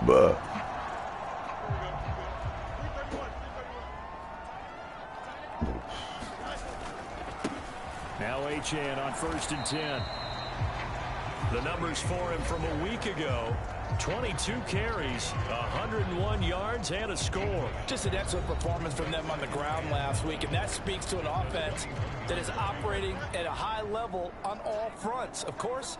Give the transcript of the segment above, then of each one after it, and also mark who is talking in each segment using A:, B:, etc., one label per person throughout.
A: Now Achane on 1st and 10. The numbers for him from a week ago: 22 carries, 101 yards, and a score.
B: Just an excellent performance from them on the ground last week, and that speaks to an offense that is operating at a high level on all fronts. Of course,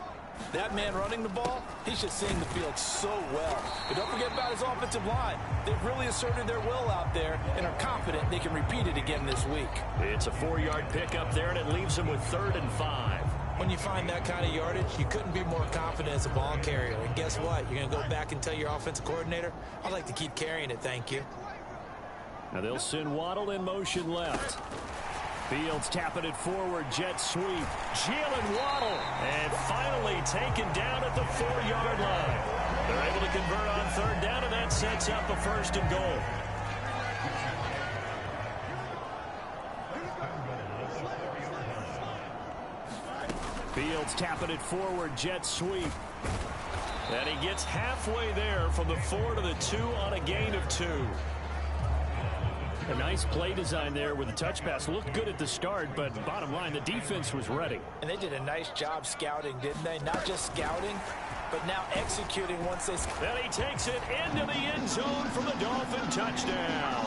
B: that man running the ball, he's just seeing the field so well. But don't forget about his offensive line. They've really asserted their will out there and are confident they can repeat it again this week.
A: It's a 4-yard pickup there, and it leaves him with 3rd and 5.
B: When you find that kind of yardage, you couldn't be more confident as a ball carrier. And guess what? You're going to go back and tell your offensive coordinator, I'd like to keep carrying it, thank you.
A: Now they'll send Waddle in motion left. Fields tapping it forward, jet sweep. Jalen Waddle, and finally taken down at the 4-yard line. They're able to convert on 3rd down, and that sets up a 1st and goal. Fields tapping it forward, jet sweep. And he gets halfway there from the 4 to the 2 on a gain of 2. A nice play design there with the touch pass. Looked good at the start, but bottom line, the defense was ready.
B: And they did a nice job scouting, didn't they? Not just scouting, but now executing once they...
A: Then he takes it into the end zone for the Dolphin touchdown.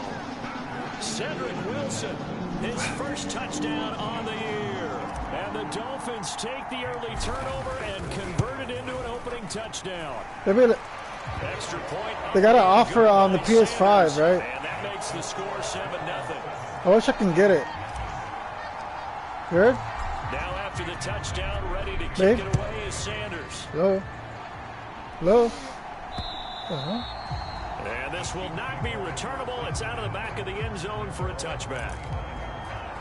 A: Cedric Wilson, his first touchdown on the year. And the Dolphins take the early turnover and convert it into an opening touchdown.
C: Extra point. They got an offer on the PS5, right?
A: And that makes the score 7-0.
C: I wish I can get it. Good.
A: Now after the touchdown, ready to kick it away is Sanders.
C: Low.
A: And this will not be returnable. It's out of the back of the end zone for a touchback.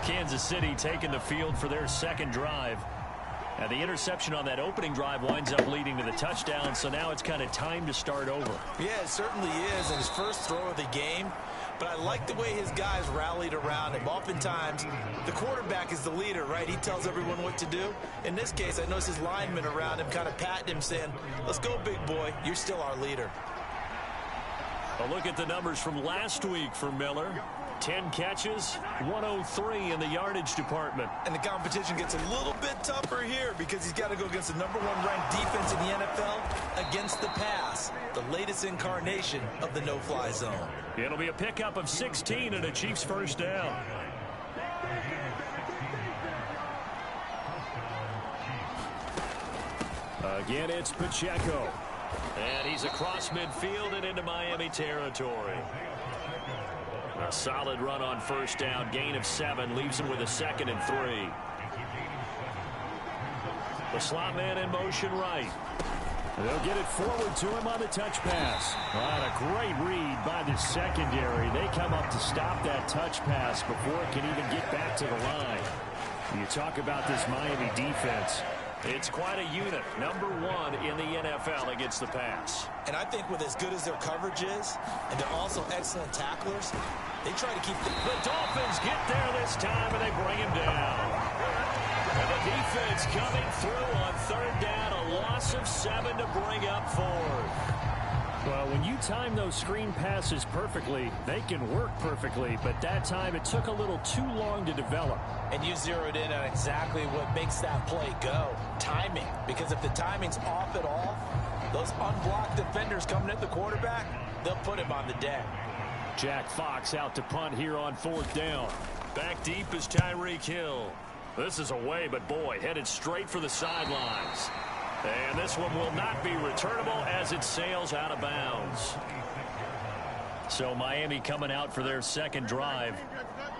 A: Kansas City taking the field for their second drive. And the interception on that opening drive winds up leading to the touchdown, so now it's kind of time to start over.
B: Yeah, it certainly is, in his first throw of the game. But I like the way his guys rallied around him. Oftentimes, the quarterback is the leader, right? He tells everyone what to do. In this case, I noticed his linemen around him kind of patting him, saying, let's go, big boy. You're still our leader.
A: A look at the numbers from last week for Miller. 10 catches, 103 in the yardage department.
B: And the competition gets a little bit tougher here because he's got to go against the #1 ranked defense in the NFL against the pass, the latest incarnation of the no-fly zone.
A: It'll be a pickup of 16 and a Chiefs first down. Again, it's Pacheco. And he's across midfield and into Miami territory. A solid run on first down. Gain of 7 leaves him with a 2nd and 3. The slot man in motion right. They'll get it forward to him on the touch pass. What a great read by the secondary. They come up to stop that touch pass before it can even get back to the line. You talk about this Miami defense. It's quite a unit. #1 in the NFL against the pass.
B: And I think with as good as their coverage is, and they're also excellent tacklers, they try to keep the
A: Dolphins get there this time, and they bring him down. And the defense coming through on 3rd down, a loss of 7 to bring up 4th. Well, when you time those screen passes perfectly, they can work perfectly, but that time it took a little too long to develop.
B: And you zeroed in on exactly what makes that play go. Timing. Because if the timing's off at all, those unblocked defenders coming at the quarterback, they'll put him on the deck.
A: Jack Fox out to punt here on 4th down. Back deep is Tyreek Hill. This is away, but boy, headed straight for the sidelines. And this one will not be returnable as it sails out of bounds. So Miami coming out for their second drive.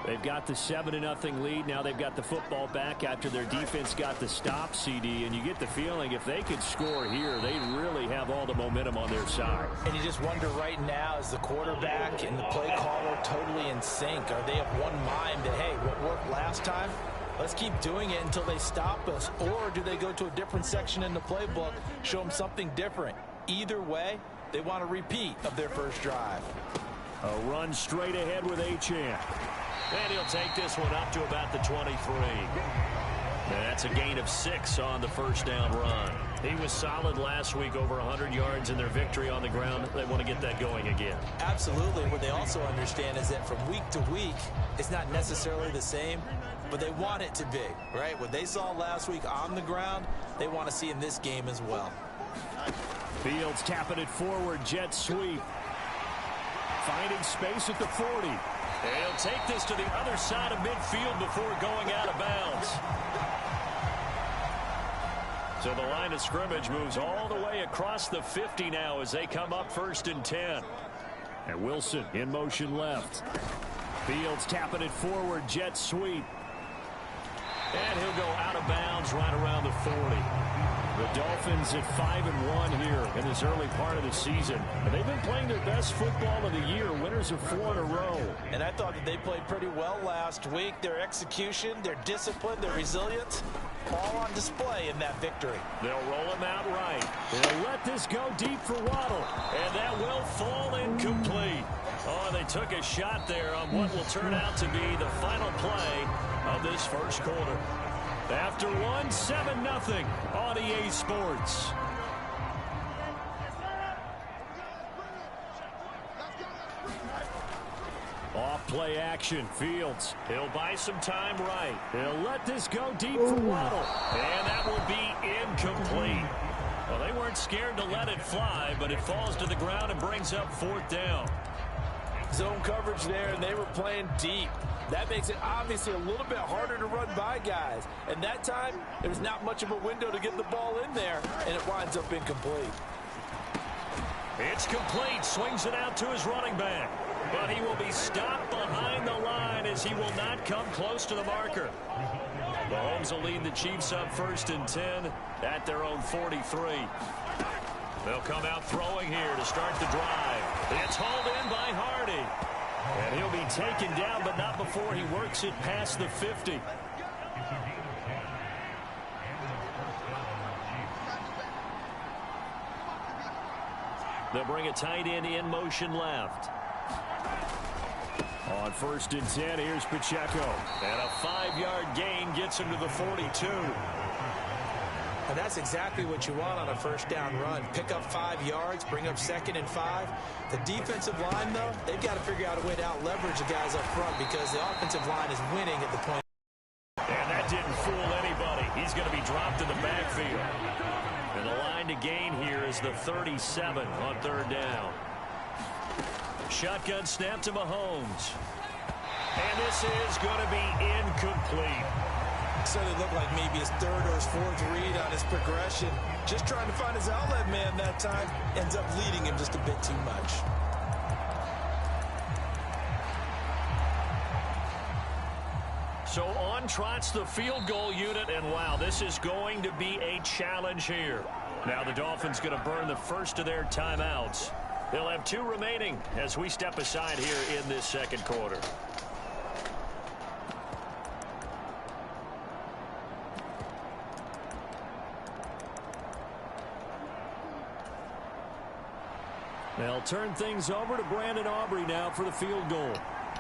A: They've got the 7-0 lead. Now they've got the football back after their defense got the stop, CD. And you get the feeling if they could score here, they really have all the momentum on their side.
B: And you just wonder right now, is the quarterback and the play caller totally in sync? Are they of one mind that, hey, what worked last time? Let's keep doing it until they stop us. Or do they go to a different section in the playbook, show them something different? Either way, they want a repeat of their first drive.
A: A run straight ahead with Achane. And he'll take this one up to about the 23. And that's a gain of 6 on the first down run. He was solid last week, over 100 yards in their victory on the ground. They want to get that going again.
B: Absolutely. What they also understand is that from week to week, it's not necessarily the same, but they want it to be, right? What they saw last week on the ground, they want to see in this game as well.
A: Fields tapping it forward, jet sweep. Finding space at the 40. And he'll take this to the other side of midfield before going out of bounds. So the line of scrimmage moves all the way across the 50 now as they come up 1st and 10. And Wilson in motion left. Fields tapping it forward, jet sweep. And he'll go out of bounds right around the 40. The Dolphins at 5-1 here in this early part of the season. And they've been playing their best football of the year, winners of 4 in a row.
B: And I thought that they played pretty well last week. Their execution, their discipline, their resilience, all on display in that victory.
A: They'll roll him out right. They'll let this go deep for Waddle. And that will fall incomplete. Oh, they took a shot there on what will turn out to be the final play of this first quarter. After one, 7-0 on EA Sports. Off play action, Fields. He'll buy some time right. He'll let this go deep for Waddle. And that will be incomplete. Well, they weren't scared to let it fly, but it falls to the ground and brings up 4th down.
B: Zone coverage there, and they were playing deep. That makes it obviously a little bit harder to run by guys. And that time, there's not much of a window to get the ball in there, and it winds up incomplete.
A: It's complete. Swings it out to his running back. But he will be stopped behind the line as he will not come close to the marker. Mahomes will lead the Chiefs up 1st and 10 at their own 43. They'll come out throwing here to start the drive. It's hauled in by Hardy. And he'll be taken down, but not before he works it past the 50. They'll bring a tight end in motion left. On 1st and 10, here's Pacheco. And a 5-yard gain gets him to the 42.
B: And that's exactly what you want on a first down run. Pick up 5 yards, bring up 2nd and 5. The defensive line, though, they've got to figure out a way to out-leverage the guys up front because the offensive line is winning at the point.
A: And that didn't fool anybody. He's going to be dropped in the backfield. And the line to gain here is the 37 on 3rd down. Shotgun snap to Mahomes. And this is going to be incomplete.
B: So it looked like maybe his 3rd or his 4th read on his progression. Just trying to find his outlet man that time. Ends up leading him just a bit too much.
A: So on trots the field goal unit, and wow, this is going to be a challenge here. Now the Dolphins going to burn the first of their timeouts. They'll have 2 remaining as we step aside here in this second quarter. They'll turn things over to Brandon Aubrey now for the field goal.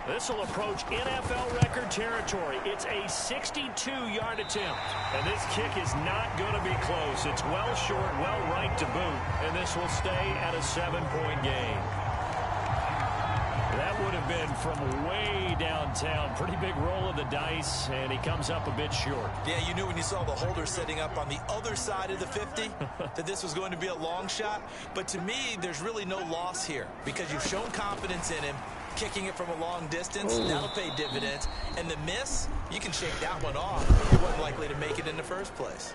A: This will approach NFL record territory. It's a 62-yard attempt. And this kick is not going to be close. It's well short, well right to boot. And this will stay at a 7-point game. That would have been from way downtown. Pretty big roll of the dice, and he comes up a bit short.
B: Yeah, you knew when you saw the holder setting up on the other side of the 50 that this was going to be a long shot. But to me, there's really no loss here because you've shown confidence in him. Kicking it from a long distance, that'll pay dividends. And the miss, you can shake that one off. He wasn't likely to make it in the first place.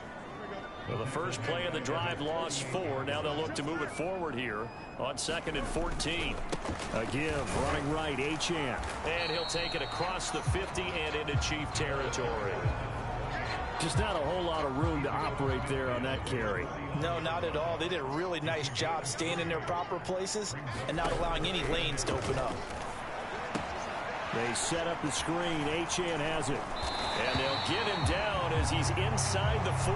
A: Well, the first play of the drive lost 4. Now they'll look to move it forward here on 2nd and 14. A give, running right, Achane. And he'll take it across the 50 and into Chief territory. Just not a whole lot of room to operate there on that carry.
B: No, not at all. They did a really nice job staying in their proper places and not allowing any lanes to open up.
A: They set up the screen. Achane has it. And they'll get him down as he's inside the 40.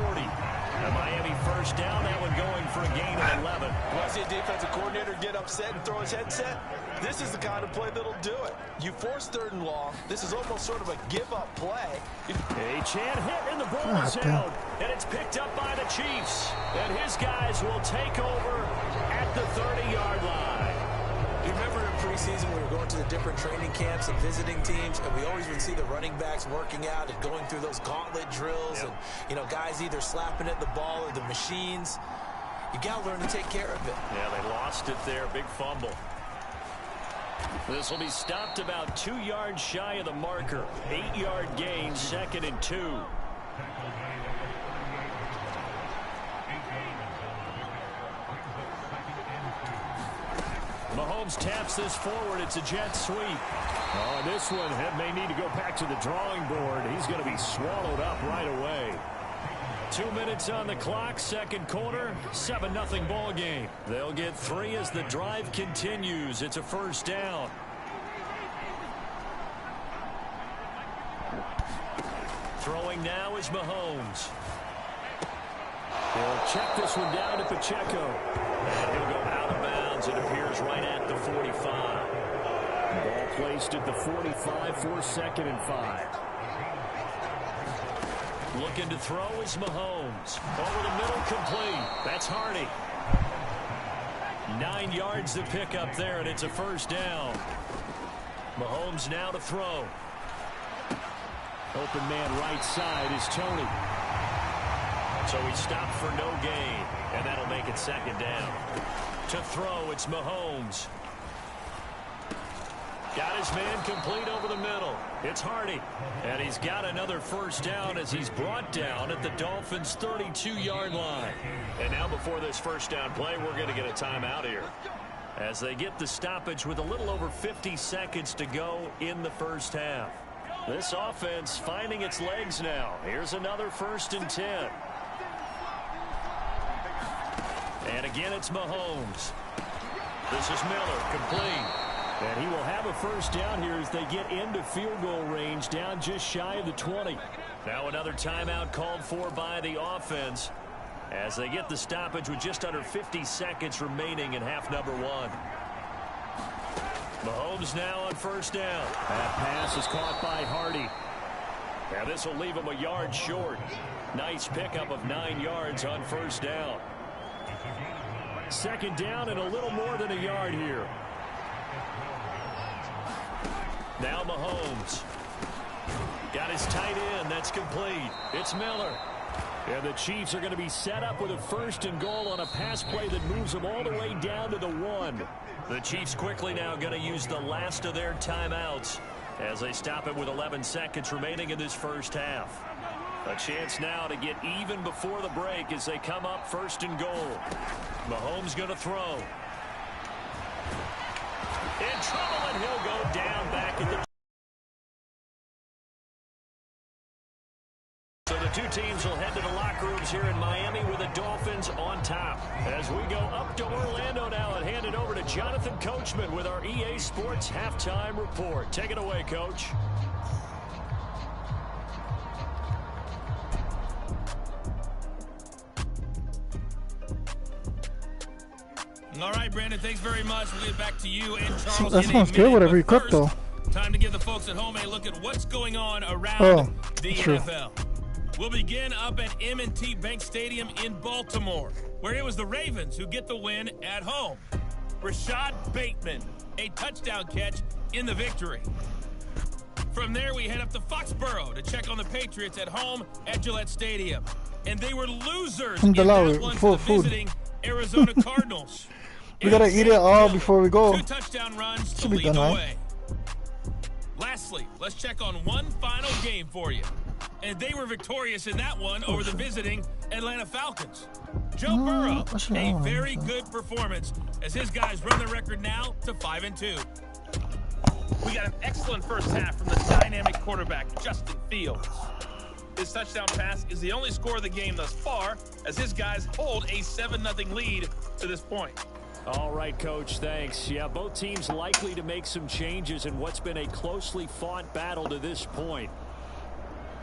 A: A Miami first down. That one going for a gain of 11.
B: Want to see a defensive coordinator get upset and throw his headset? This is the kind of play that'll do it. You force 3rd and long. This is almost sort of a give-up play.
A: A Chan hit, and the ball is out. And it's picked up by the Chiefs. And his guys will take over at the 30-yard line.
B: You remember in preseason we were going to the different training camps and visiting teams, and we always would see the running backs working out and going through those gauntlet drills, and, you know, guys either slapping at the ball or the machines. You got to learn to take care of it.
A: Yeah, they lost it there. Big fumble. This will be stopped about 2 yards shy of the marker. 8-yard gain, 2nd and 2. Mahomes taps this forward. It's a jet sweep. Oh, this one may need to go back to the drawing board. He's going to be swallowed up right away. 2 minutes on the clock, 2nd quarter, 7-0 ball game. They'll get 3 as the drive continues. It's a 1st down. Throwing now is Mahomes. He'll check this one down to Pacheco. And he'll go out of bounds. It appears right at the 45. Ball placed at the 45 for 2nd and 5. Looking to throw is Mahomes. Over the middle, complete. That's Hardy. 9 yards to pick up there, and it's a 1st down. Mahomes now to throw. Open man right side is Tony. So he stopped for no gain, and that'll make it 2nd down. To throw, it's Mahomes. Got his man complete over the middle. It's Hardy. And he's got another 1st down as he's brought down at the Dolphins' 32-yard line. And now before this 1st down play, we're going to get a timeout here, as they get the stoppage with a little over 50 seconds to go in the 1st half. This offense finding its legs now. Here's another 1st and 10. And again, it's Mahomes. This is Miller, complete. And he will have a 1st down here as they get into field goal range, down just shy of the 20. Now another timeout called for by the offense as they get the stoppage with just under 50 seconds remaining in half number 1. Mahomes now on 1st down. That pass is caught by Hardy. Now this will leave him a yard short. Nice pickup of 9 yards on 1st down. 2nd down and a little more than a yard here. Now Mahomes. Got his tight end. That's complete. It's Miller. And the Chiefs are going to be set up with a 1st and goal on a pass play that moves them all the way down to the 1. The Chiefs quickly now going to use the last of their timeouts as they stop it with 11 seconds remaining in this 1st half. A chance now to get even before the break as they come up 1st and goal. Mahomes going to throw. In trouble, and he'll go down back at the... So the two teams will head to the locker rooms here in Miami with the Dolphins on top. As we go up to Orlando now and hand it over to Jonathan Coachman with our EA Sports Halftime Report. Take it away, Coach.
D: All right, Brandon, thanks very much. We'll get back to you and Charles.
C: That sounds good, whatever you cook, though.
D: Time to give the folks at home a look at what's going on around the NFL. We'll begin up at M&T Bank Stadium in Baltimore, where it was the Ravens who get the win at home. Rashad Bateman, a touchdown catch in the victory. From there, we head up to Foxborough to check on the Patriots at home at Gillette Stadium. And they were losers in that one to the visiting Arizona Cardinals.
C: We gotta eat it all before we go.
D: 2 touchdown runs to lead the way. Lastly, let's check on one final game for you. And they were victorious in that one over the visiting Atlanta Falcons. Joe Burrow, a very good performance as his guys run the record now to 5-2. We got an excellent first half from the dynamic quarterback, Justin Fields. His touchdown pass is the only score of the game thus far as his guys hold a 7-0 lead to this point.
A: All right, Coach, thanks. Yeah, both teams likely to make some changes in what's been a closely fought battle to this point.